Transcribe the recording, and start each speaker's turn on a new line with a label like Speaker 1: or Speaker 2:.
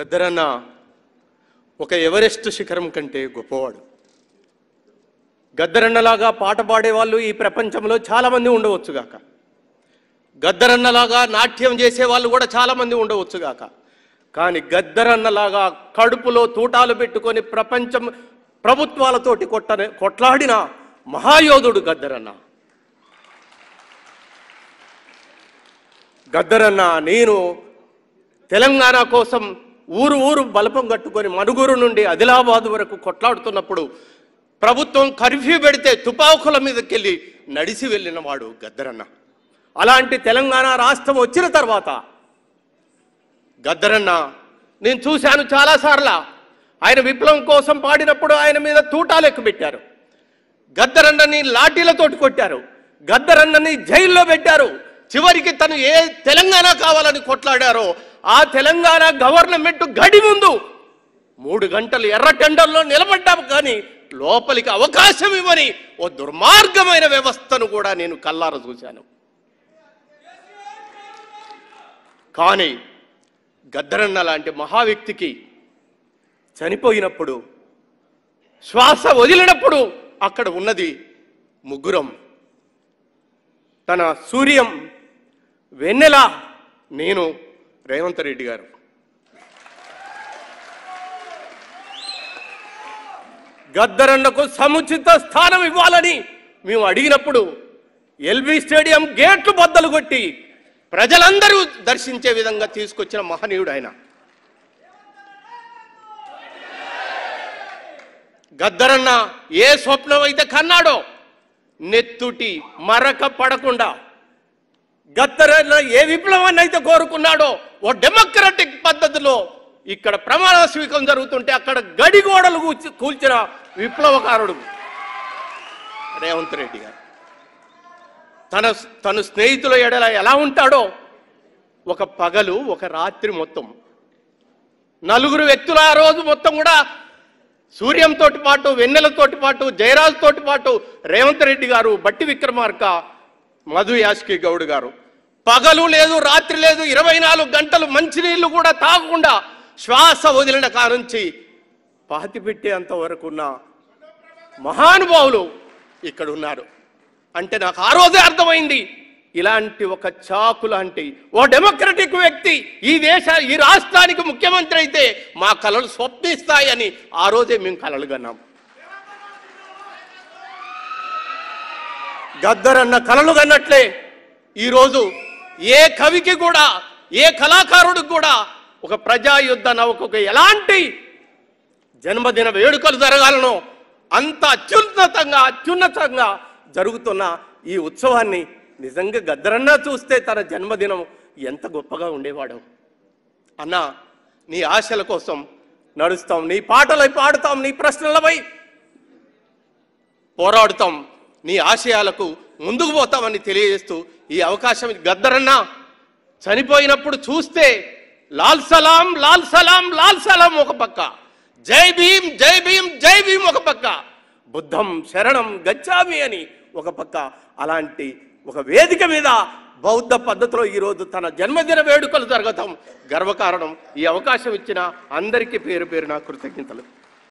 Speaker 1: గద్దరన్న ఒక ఎవరెస్ట్ శిఖరం కంటే గొప్పవాడు. గద్దరన్నలాగా పాట పాడేవాళ్ళు ఈ ప్రపంచంలో చాలామంది ఉండవచ్చుగాక, గద్దరన్నలాగా నాట్యం చేసేవాళ్ళు కూడా చాలామంది ఉండవచ్చుగాక, కానీ గద్దరన్నలాగా కడుపులో తూటాలు పెట్టుకొని ప్రపంచం ప్రభుత్వాలతోటి కొట్లాడిన మహాయోధుడు గద్దరన్న. గద్దరన్న నేను తెలంగాణ కోసం ఊరు ఊరు బలపం కట్టుకొని మనుగురు నుండి ఆదిలాబాద్ వరకు కొట్లాడుతున్నప్పుడు ప్రభుత్వం కర్ఫ్యూ పెడితే తుపాకుల మీదకి వెళ్ళి నడిచి వెళ్ళిన వాడు గద్దరన్న. అలాంటి తెలంగాణ రాష్ట్రం వచ్చిన తర్వాత గద్దరన్న నేను చూశాను చాలాసార్లు. ఆయన విప్లవం కోసం పాడినప్పుడు ఆయన మీద తూటాలు ఎక్కుపెట్టారు, గద్దరన్నని లాఠీలతోటి కొట్టారు, గద్దరన్నని జైల్లో పెట్టారు. చివరికి తను ఏ తెలంగాణ కావాలని కొట్లాడారో ఆ తెలంగాణ గవర్నమెంట్ గడి ముందు 3 గంటలు ఎర్ర టెండర్లో నిలబడ్డాము, కానీ లోపలికి అవకాశం ఇవ్వని ఓ దుర్మార్గమైన వ్యవస్థను కూడా నేను కల్లార చూశాను. కానీ గద్దరన్న లాంటి మహా వ్యక్తికి చనిపోయినప్పుడు, శ్వాస వదిలినప్పుడు అక్కడ ఉన్నది ముగ్గురం. తన సూర్యం, వెన్నెల, నేను, రేవంత్ రెడ్డి గారు. గద్దరన్నకు సముచిత స్థానం ఇవ్వాలని మేము అడిగినప్పుడు ఎల్బీ స్టేడియం గేట్లు బద్దలు కొట్టి ప్రజలందరూ దర్శించే విధంగా తీసుకొచ్చిన మహనీయుడు ఆయన. గద్దరన్న ఏ స్వప్నం అయితే కన్నాడో నెత్తుటి మరక పడకుండా, గద్దరన్న ఏ విప్లవాన్ని అయితే కోరుకున్నాడో ఓ డెమోక్రటిక్ పద్ధతిలో ఇక్కడ ప్రమాణ స్వీకారం జరుగుతుంటే అక్కడ గడిగోడలు కూల్చిన విప్లవకారుడు రేవంత్ రెడ్డి గారు. తన స్నేహితుల ఎడల ఎలా ఉంటాడో ఒక పగలు ఒక రాత్రి మొత్తం 4 వ్యక్తులు ఆ రోజు మొత్తం కూడా సూర్యంతో పాటు, వెన్నెలతోటి పాటు, జయరాజ్తోటి పాటు రేవంత్ రెడ్డి గారు, బట్టి విక్రమార్క, మధు యాష్కి గౌడ్ గారు పగలు లేదు రాత్రి లేదు 24 గంటలు మంచినీళ్ళు కూడా తాగకుండా శ్వాస వదిలిన కానుంచి పాతి పెట్టేంత వరకు ఉన్న మహానుభావులు ఇక్కడ ఉన్నారు. అంటే నాకు ఆ రోజే అర్థమైంది, ఇలాంటి ఒక చాకు లాంటి ఓ డెమోక్రటిక్ వ్యక్తి ఈ రాష్ట్రానికి ముఖ్యమంత్రి అయితే మా కలలు స్వప్నిస్తాయని ఆ రోజే మేము కలలు కన్నాం. గద్దరన్న కలలు కన్నట్లే ఈరోజు ఏ కవికి కూడా, ఏ కళాకారుడికి కూడా ఒక ప్రజాయుద్ధ నౌకకు ఎలాంటి జన్మదిన వేడుకలు జరగాలనో అంత అత్యున్నతంగా జరుగుతున్న ఈ ఉత్సవాన్ని నిజంగా గద్దరన్న చూస్తే తన జన్మదినం ఎంత గొప్పగా ఉండేవాడు. అన్న, నీ ఆశల కోసం నడుస్తాం, నీ పాటలై పాడుతాం, నీ ప్రశ్నలపై పోరాడుతాం, నీ ఆశయాలకు ముందుకు పోతామని తెలియజేస్తూ ఈ అవకాశం గద్దరన్న చనిపోయినప్పుడు చూస్తే లాల్ సలాం లాల్ సలాం లాల్ సలాం ఒక పక్క, జై భీమ్ జై భీమ్ జై భీమ్ ఒక పక్క, బుద్ధం శరణం గచ్చామి అని ఒక పక్క, అలాంటి ఒక వేదిక మీద బౌద్ధ పద్ధతిలో ఈరోజు తన జన్మదిన వేడుకలు జరగటం గర్వకారణం. ఈ అవకాశం ఇచ్చిన అందరికీ పేరు పేరున కృతజ్ఞతలు.